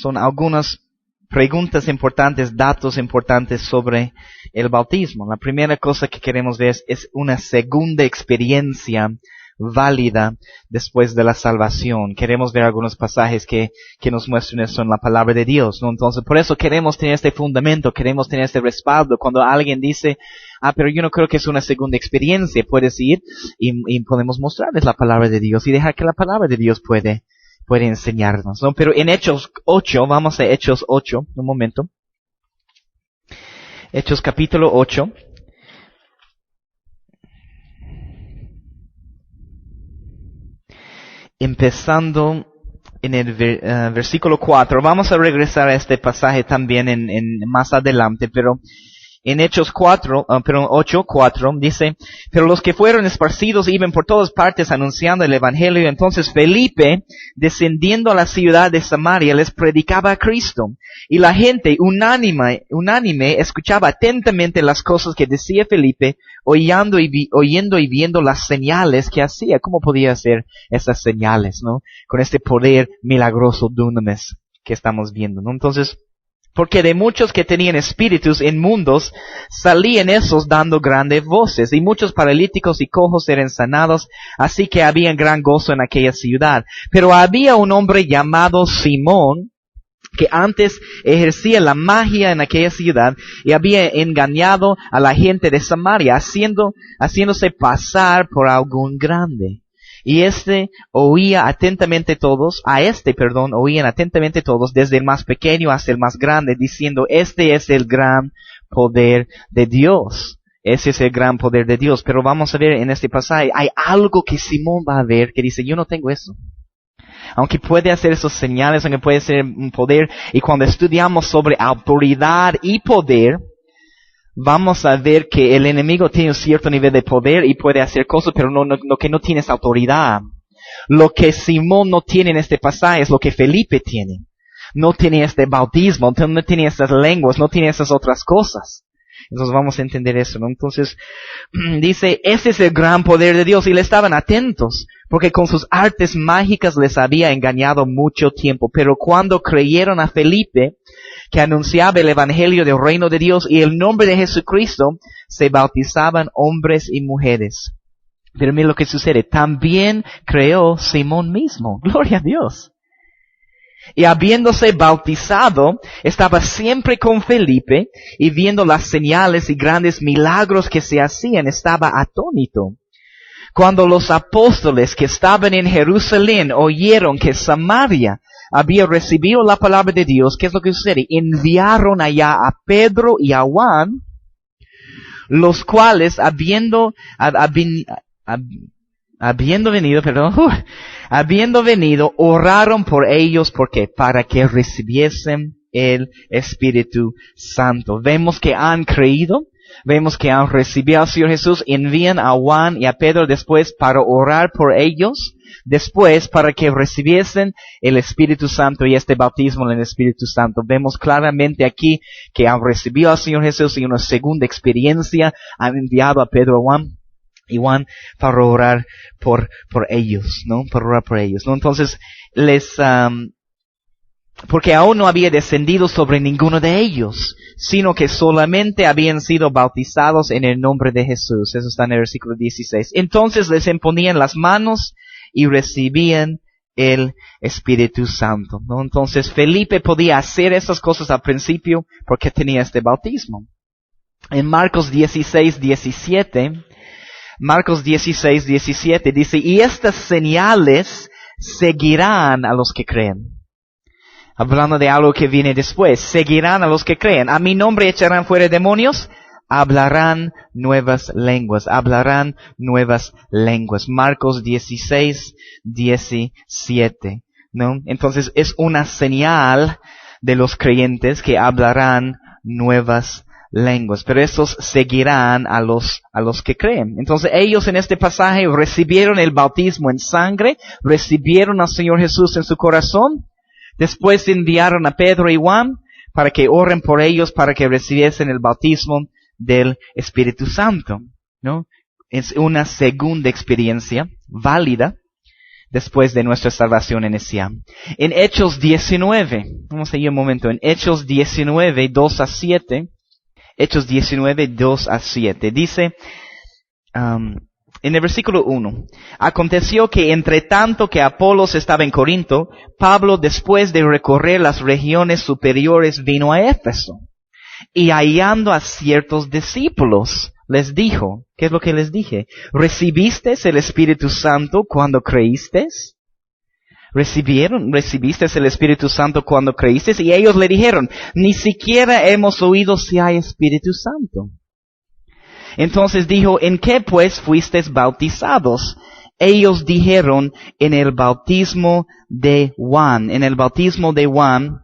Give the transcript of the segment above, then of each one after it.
son algunas preguntas importantes, datos importantes sobre el bautismo. La primera cosa que queremos ver es una segunda experiencia válida después de la salvación. Queremos ver algunos pasajes que nos muestren eso en la palabra de Dios, ¿no? Entonces, por eso queremos tener este fundamento, queremos tener este respaldo. Cuando alguien dice, pero yo no creo que es una segunda experiencia, puedes ir y podemos mostrarles la palabra de Dios y dejar que la palabra de Dios puede enseñarnos, ¿no? Pero en Hechos 8, vamos a Hechos 8, un momento. Hechos capítulo 8. Empezando en el versículo 4. Vamos a regresar a este pasaje también en más adelante, pero en Hechos 8:4 dice, pero los que fueron esparcidos iban por todas partes anunciando el evangelio. Entonces Felipe, descendiendo a la ciudad de Samaria, les predicaba a Cristo. Y la gente unánime escuchaba atentamente las cosas que decía Felipe, oyendo y viendo las señales que hacía. ¿Cómo podía hacer esas señales, no? Con este poder milagroso, dunamis, que estamos viendo, ¿no? Entonces, porque de muchos que tenían espíritus inmundos, salían esos dando grandes voces, y muchos paralíticos y cojos eran sanados, así que había gran gozo en aquella ciudad. Pero había un hombre llamado Simón, que antes ejercía la magia en aquella ciudad, y había engañado a la gente de Samaria, haciéndose pasar por algún grande. Y oían atentamente todos, desde el más pequeño hasta el más grande, diciendo, este es el gran poder de Dios. Ese es el gran poder de Dios. Pero vamos a ver en este pasaje, hay algo que Simón va a ver que dice, yo no tengo eso. Aunque puede hacer esos señales, aunque puede ser un poder, y cuando estudiamos sobre autoridad y poder, vamos a ver que el enemigo tiene un cierto nivel de poder y puede hacer cosas, pero lo que no tiene es autoridad. Lo que Simón no tiene en este pasaje es lo que Felipe tiene. No tiene este bautismo, no tiene estas lenguas, no tiene esas otras cosas. Entonces vamos a entender eso, ¿no? Entonces, dice, ese es el gran poder de Dios, y le estaban atentos, porque con sus artes mágicas les había engañado mucho tiempo. Pero cuando creyeron a Felipe, que anunciaba el evangelio del reino de Dios y el nombre de Jesucristo, se bautizaban hombres y mujeres. Pero mira lo que sucede, también creó Simón mismo, gloria a Dios. Y habiéndose bautizado, estaba siempre con Felipe, y viendo las señales y grandes milagros que se hacían, estaba atónito. Cuando los apóstoles que estaban en Jerusalén oyeron que Samaria había recibido la palabra de Dios, ¿qué es lo que sucede? Enviaron allá a Pedro y a Juan, los cuales habiendo venido, oraron por ellos, ¿por qué? Para que recibiesen el Espíritu Santo. Vemos que han creído, vemos que han recibido al Señor Jesús, envían a Juan y a Pedro después para orar por ellos, después para que recibiesen el Espíritu Santo y este bautismo en el Espíritu Santo. Vemos claramente aquí que han recibido al Señor Jesús y una segunda experiencia han enviado a Pedro y Juan para orar por ellos, ¿no? Para orar por ellos, ¿no? Entonces, porque aún no había descendido sobre ninguno de ellos, sino que solamente habían sido bautizados en el nombre de Jesús. Eso está en el versículo 16. Entonces les imponían las manos y recibían el Espíritu Santo, ¿no? Entonces Felipe podía hacer esas cosas al principio porque tenía este bautismo. En Marcos 16:17 dice, y estas señales seguirán a los que creen. Hablando de algo que viene después, seguirán a los que creen. A mi nombre echarán fuera demonios, hablarán nuevas lenguas. Marcos 16:17, ¿no? Entonces es una señal de los creyentes que hablarán nuevas lenguas, pero estos seguirán a los que creen. Entonces ellos en este pasaje recibieron el bautismo en sangre, recibieron al Señor Jesús en su corazón, después enviaron a Pedro y Juan para que oren por ellos, para que recibiesen el bautismo del Espíritu Santo, ¿no? Es una segunda experiencia válida después de nuestra salvación inicial. En Hechos 19, vamos a ir un momento, en Hechos 19, 2 a 7, Hechos 19, 2 a 7, dice, en el versículo 1, aconteció que entre tanto que Apolos estaba en Corinto, Pablo, después de recorrer las regiones superiores, vino a Éfeso. Y hallando a ciertos discípulos, les dijo, ¿qué es lo que les dije? ¿Recibisteis el Espíritu Santo cuando creísteis? ¿Recibisteis el Espíritu Santo cuando creísteis? Y ellos le dijeron, ni siquiera hemos oído si hay Espíritu Santo. Entonces dijo, ¿en qué pues fuisteis bautizados? Ellos dijeron, en el bautismo de Juan. En el bautismo de Juan,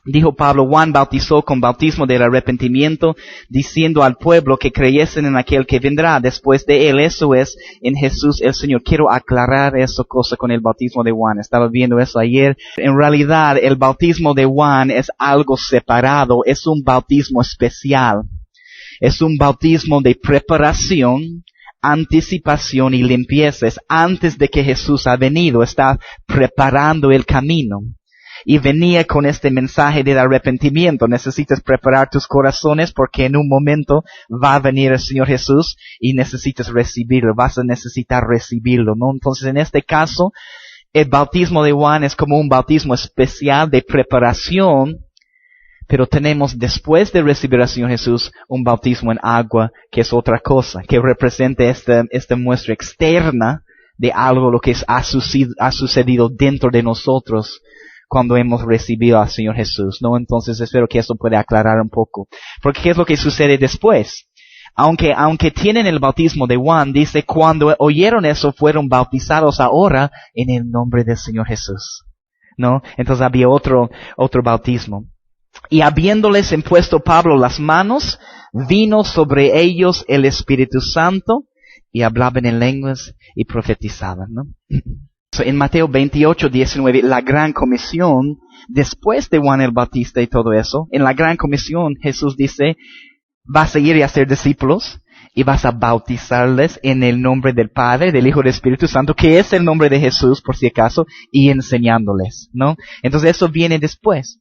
dijo Pablo, Juan bautizó con bautismo del arrepentimiento, diciendo al pueblo que creyesen en aquel que vendrá después de él, eso es, en Jesús el Señor. Quiero aclarar esa cosa con el bautismo de Juan. Estaba viendo eso ayer. En realidad, el bautismo de Juan es algo separado, es un bautismo especial. Es un bautismo de preparación, anticipación y limpieza. Es antes de que Jesús ha venido, está preparando el camino. Y venía con este mensaje del arrepentimiento. Necesitas preparar tus corazones porque en un momento va a venir el Señor Jesús y necesitas recibirlo. Vas a necesitar recibirlo, ¿no? Entonces, en este caso, el bautismo de Juan es como un bautismo especial de preparación, pero tenemos, después de recibir al Señor Jesús, un bautismo en agua, que es otra cosa, que representa esta muestra externa de algo lo que ha sucedido dentro de nosotros cuando hemos recibido al Señor Jesús, ¿no? Entonces espero que esto pueda aclarar un poco. Porque ¿qué es lo que sucede después? Aunque tienen el bautismo de Juan, dice, cuando oyeron eso, fueron bautizados ahora en el nombre del Señor Jesús, ¿no? Entonces había otro bautismo. Y habiéndoles impuesto Pablo las manos, vino sobre ellos el Espíritu Santo, y hablaban en lenguas y profetizaban, ¿no? En Mateo 28, 19, la gran comisión, después de Juan el Bautista y todo eso, en la gran comisión Jesús dice, vas a ir y hacer discípulos y vas a bautizarles en el nombre del Padre, del Hijo y del Espíritu Santo, que es el nombre de Jesús, por si acaso, y enseñándoles, ¿no? Entonces eso viene después.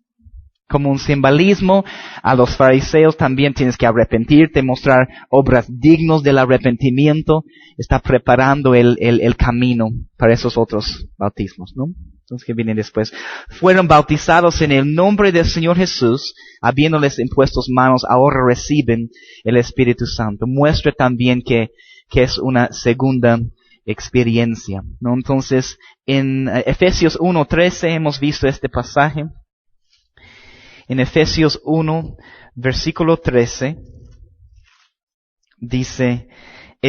Como un simbolismo, a los fariseos también tienes que arrepentirte, mostrar obras dignas del arrepentimiento. Está preparando el camino para esos otros bautismos, ¿no? Entonces, que viene después. Fueron bautizados en el nombre del Señor Jesús, habiéndoles impuestos manos, ahora reciben el Espíritu Santo. Muestra también que es una segunda experiencia, ¿no? Entonces, en Efesios 1:13 hemos visto este pasaje. En Efesios 1, versículo 13, dice,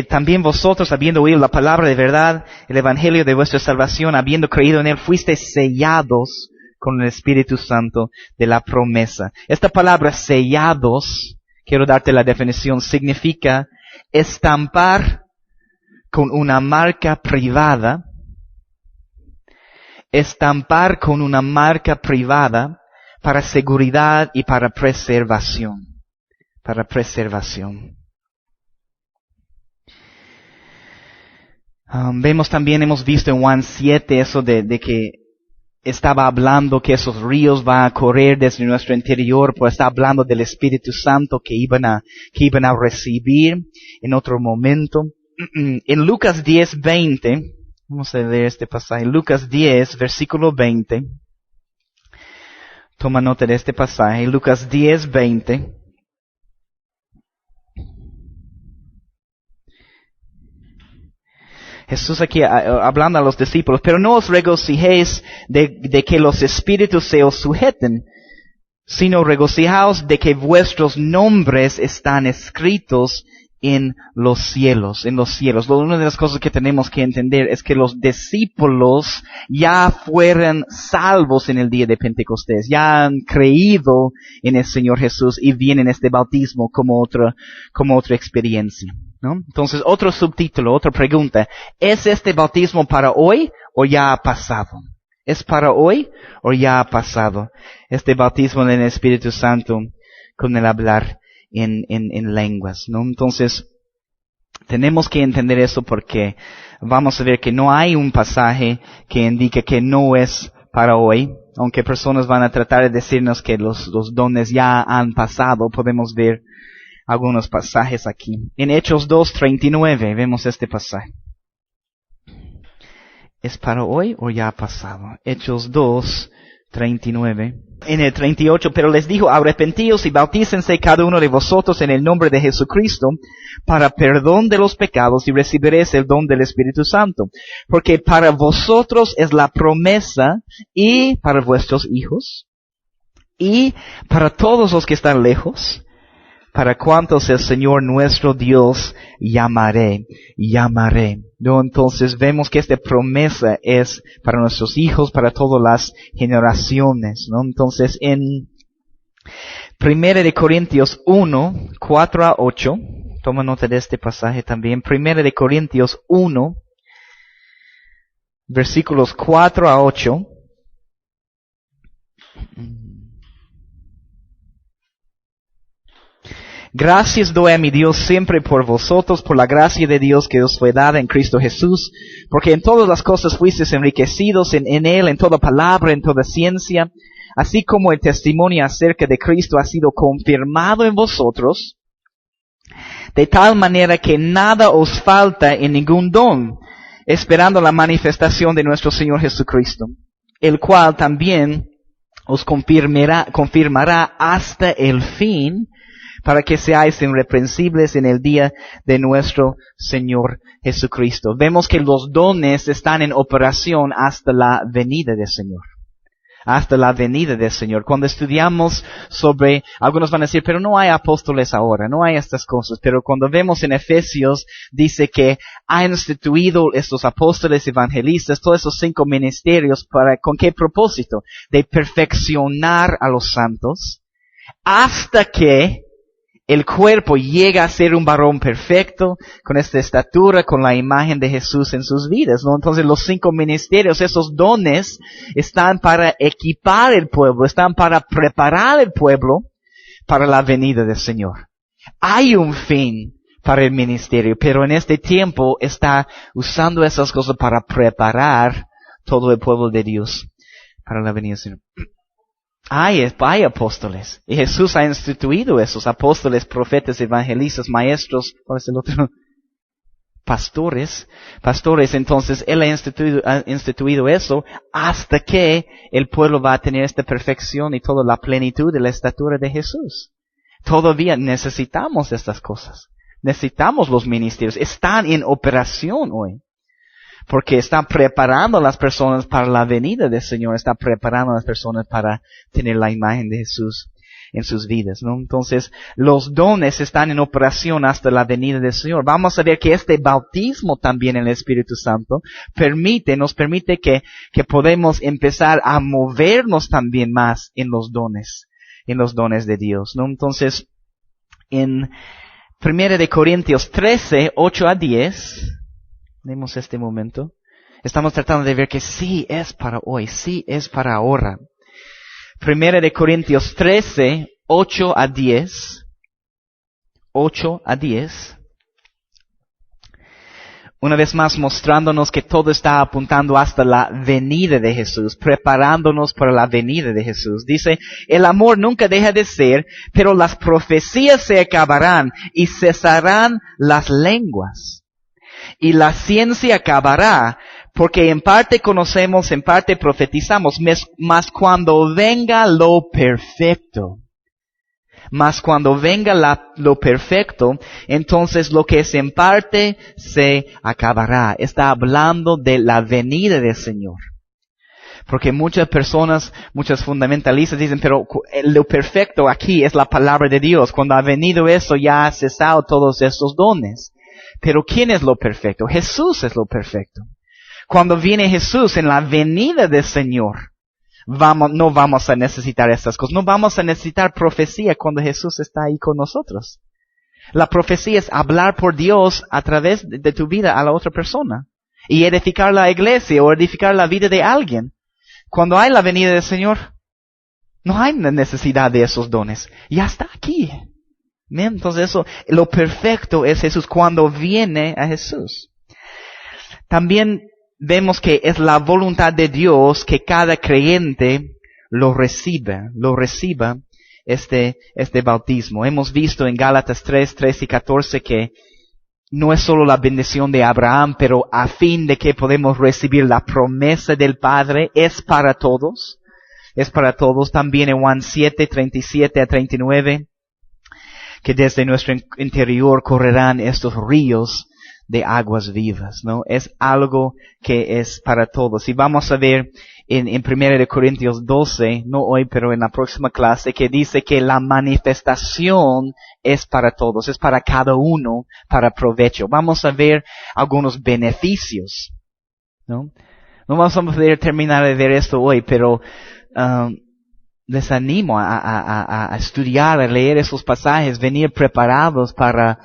también vosotros, habiendo oído la palabra de verdad, el evangelio de vuestra salvación, habiendo creído en él, fuisteis sellados con el Espíritu Santo de la promesa. Esta palabra sellados, quiero darte la definición, significa estampar con una marca privada, estampar con una marca privada, para seguridad y para preservación. Para preservación. Vemos también, hemos visto en Juan 7 eso de que estaba hablando que esos ríos van a correr desde nuestro interior, pues está hablando del Espíritu Santo que iban a recibir en otro momento. En Lucas 10:20, vamos a leer este pasaje, Lucas 10, versículo 20. Toma nota de este pasaje, Lucas 10:20. Jesús aquí hablando a los discípulos, pero no os regocijéis de que los espíritus se os sujeten, sino regocijaos de que vuestros nombres están escritos en los cielos, en los cielos. Una de las cosas que tenemos que entender es que los discípulos ya fueron salvos en el día de Pentecostés, ya han creído en el Señor Jesús y vienen este bautismo como otra experiencia, ¿no? Entonces, otro subtítulo, otra pregunta, ¿es este bautismo para hoy o ya ha pasado? ¿Es para hoy o ya ha pasado? Este bautismo en el Espíritu Santo con el hablar en lenguas, ¿no? Entonces, Tenemos que entender eso porque vamos a ver que no hay un pasaje que indique que no es para hoy. Aunque personas van a tratar de decirnos que los dones ya han pasado, podemos ver algunos pasajes aquí. En Hechos 2:39 vemos este pasaje. ¿Es para hoy o ya ha pasado? Hechos 2:39. En el 38, pero les dijo, arrepentíos y bautícense cada uno de vosotros en el nombre de Jesucristo para perdón de los pecados y recibiréis el don del Espíritu Santo. Porque para vosotros es la promesa y para vuestros hijos y para todos los que están lejos, para cuantos el Señor nuestro Dios llamaré. ¿No? Entonces vemos que esta promesa es para nuestros hijos, para todas las generaciones, ¿no? Entonces en 1 de Corintios 1, 4-8, toma nota de este pasaje también, 1 de Corintios 1, versículos 4-8, gracias doy a mi Dios siempre por vosotros, por la gracia de Dios que os fue dada en Cristo Jesús, porque en todas las cosas fuisteis enriquecidos en Él, en toda palabra, en toda ciencia, así como el testimonio acerca de Cristo ha sido confirmado en vosotros, de tal manera que nada os falta en ningún don, esperando la manifestación de nuestro Señor Jesucristo, el cual también os confirmará hasta el fin, para que seáis irreprensibles en el día de nuestro Señor Jesucristo. Vemos que los dones están en operación hasta la venida del Señor. Hasta la venida del Señor. Cuando estudiamos sobre, algunos van a decir, pero no hay apóstoles ahora, no hay estas cosas. Pero cuando vemos en Efesios, dice que ha instituido estos apóstoles, evangelistas, todos esos 5 ministerios, ¿con qué propósito? De perfeccionar a los santos, hasta que el cuerpo llega a ser un varón perfecto, con esta estatura, con la imagen de Jesús en sus vidas, ¿no? Entonces los 5 ministerios, esos dones, están para equipar el pueblo, están para preparar el pueblo para la venida del Señor. Hay un fin para el ministerio, pero en este tiempo está usando esas cosas para preparar todo el pueblo de Dios para la venida del Señor. Hay apóstoles. Y Jesús ha instituido esos apóstoles, profetas, evangelistas, maestros, ¿cuál es el otro? Pastores. Entonces Él ha instituido eso hasta que el pueblo va a tener esta perfección y toda la plenitud de la estatura de Jesús. Todavía necesitamos estas cosas. Necesitamos los ministerios. Están en operación hoy. Porque está preparando a las personas para la venida del Señor, está preparando a las personas para tener la imagen de Jesús en sus vidas, ¿no? Entonces, los dones están en operación hasta la venida del Señor. Vamos a ver que este bautismo también en el Espíritu Santo nos permite que podemos empezar a movernos también más en los dones de Dios, ¿no? Entonces, en 1 de Corintios 13, 8-10, Vemos este momento. Estamos tratando de ver que sí es para hoy, sí es para ahora. 1 de Corintios 13, 8-10. 8-10. Una vez más mostrándonos que todo está apuntando hasta la venida de Jesús, preparándonos para la venida de Jesús. Dice, el amor nunca deja de ser, pero las profecías se acabarán y cesarán las lenguas. Y la ciencia acabará, porque en parte conocemos, en parte profetizamos, mas cuando venga lo perfecto, entonces lo que es en parte se acabará. Está hablando de la venida del Señor. Porque muchas personas, muchos fundamentalistas dicen, pero lo perfecto aquí es la palabra de Dios. Cuando ha venido eso ya ha cesado todos estos dones. Pero ¿quién es lo perfecto? Jesús es lo perfecto. Cuando viene Jesús en la venida del Señor, no vamos a necesitar estas cosas. No vamos a necesitar profecía cuando Jesús está ahí con nosotros. La profecía es hablar por Dios a través de tu vida a la otra persona. Y edificar la iglesia o edificar la vida de alguien. Cuando hay la venida del Señor, no hay necesidad de esos dones. Ya está aquí. Bien, entonces eso, lo perfecto es Jesús cuando viene a Jesús. También vemos que es la voluntad de Dios que cada creyente lo reciba este bautismo. Hemos visto en Gálatas 3, 13 y 14 que no es solo la bendición de Abraham, pero a fin de que podemos recibir la promesa del Padre, es para todos. Es para todos. También en Juan 7, 37 a 39, que desde nuestro interior correrán estos ríos de aguas vivas, ¿no? Es algo que es para todos. Y vamos a ver en 1 Corintios 12, no hoy, pero en la próxima clase, que dice que la manifestación es para todos, es para cada uno, para provecho. Vamos a ver algunos beneficios, ¿no? No vamos a poder terminar de ver esto hoy, pero les animo a estudiar, a leer esos pasajes, venir preparados para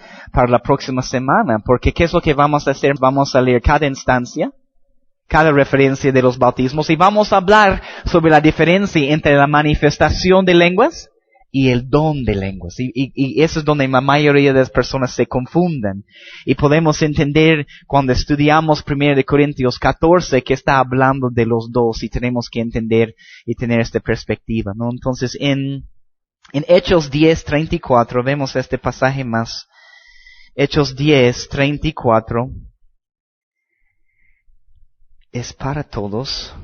la próxima semana, porque ¿qué es lo que vamos a hacer? Vamos a leer cada instancia, cada referencia de los bautismos, y vamos a hablar sobre la diferencia entre la manifestación de lenguas y el don de lenguas. Y eso es donde la mayoría de las personas se confunden. Y podemos entender cuando estudiamos 1 Corintios 14 que está hablando de los dos, y tenemos que entender y tener esta perspectiva, ¿no? Entonces en Hechos 10:34 vemos este pasaje más. Hechos 10:34 es para todos.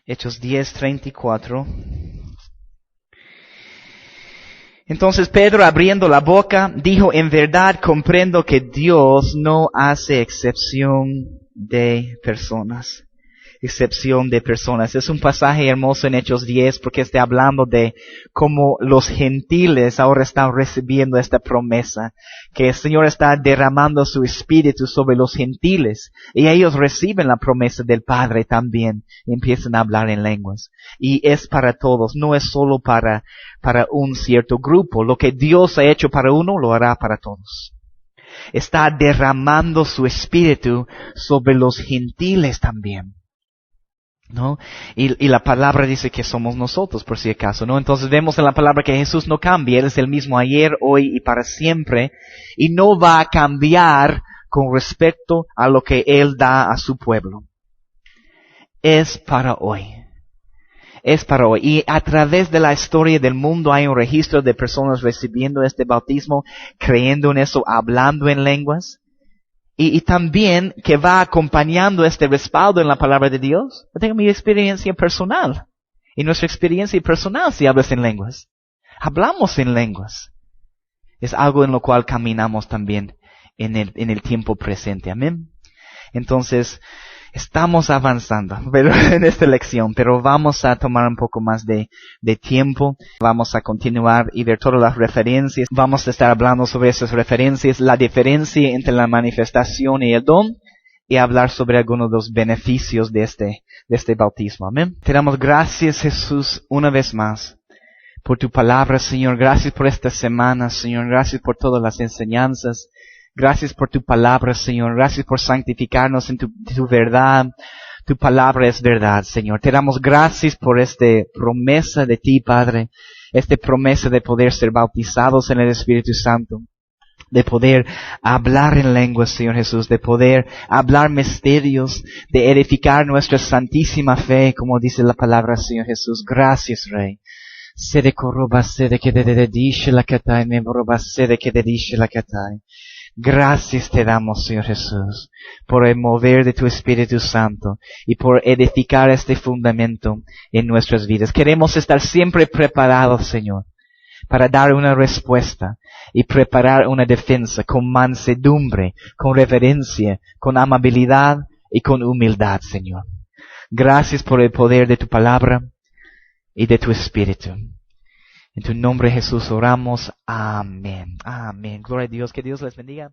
Hechos 10:34. Entonces Pedro, abriendo la boca, dijo: en verdad comprendo que Dios no hace excepción de personas. Excepción de personas. Es un pasaje hermoso en Hechos 10 porque está hablando de cómo los gentiles ahora están recibiendo esta promesa, que el Señor está derramando su espíritu sobre los gentiles y ellos reciben la promesa del Padre también y empiezan a hablar en lenguas. Y es para todos, no es solo para un cierto grupo. Lo que Dios ha hecho para uno, lo hará para todos. Está derramando su espíritu sobre los gentiles también, ¿no? Y la palabra dice que somos nosotros, por si acaso, ¿no? Entonces vemos en la palabra que Jesús no cambia. Él es el mismo ayer, hoy y para siempre. Y no va a cambiar con respecto a lo que Él da a su pueblo. Es para hoy. Es para hoy. Y a través de la historia del mundo hay un registro de personas recibiendo este bautismo, creyendo en eso, hablando en lenguas. Y también que va acompañando este respaldo en la palabra de Dios. Yo tengo mi experiencia personal. Y nuestra experiencia personal si hablas en lenguas. Hablamos en lenguas. Es algo en lo cual caminamos también en el tiempo presente. Amén. Entonces, estamos avanzando en esta lección, pero vamos a tomar un poco más de tiempo. Vamos a continuar y ver todas las referencias. Vamos a estar hablando sobre esas referencias, la diferencia entre la manifestación y el don, y hablar sobre algunos de los beneficios de este bautismo. Amén. Te damos gracias, Jesús, una vez más, por tu palabra, Señor. Gracias por esta semana, Señor. Gracias por todas las enseñanzas. Gracias por tu palabra, Señor. Gracias por santificarnos en tu verdad. Tu palabra es verdad, Señor. Te damos gracias por esta promesa de ti, Padre. Esta promesa de poder ser bautizados en el Espíritu Santo. De poder hablar en lenguas, Señor Jesús. De poder hablar misterios. De edificar nuestra santísima fe, como dice la palabra, Señor Jesús. Gracias, Rey. Sede koroba sede que de dice la katai, me roba sede que de dice la katai. Gracias te damos, Señor Jesús, por el mover de tu Espíritu Santo y por edificar este fundamento en nuestras vidas. Queremos estar siempre preparados, Señor, para dar una respuesta y preparar una defensa con mansedumbre, con reverencia, con amabilidad y con humildad, Señor. Gracias por el poder de tu palabra y de tu Espíritu. En tu nombre, Jesús, oramos. Amén. Amén. Gloria a Dios. Que Dios les bendiga.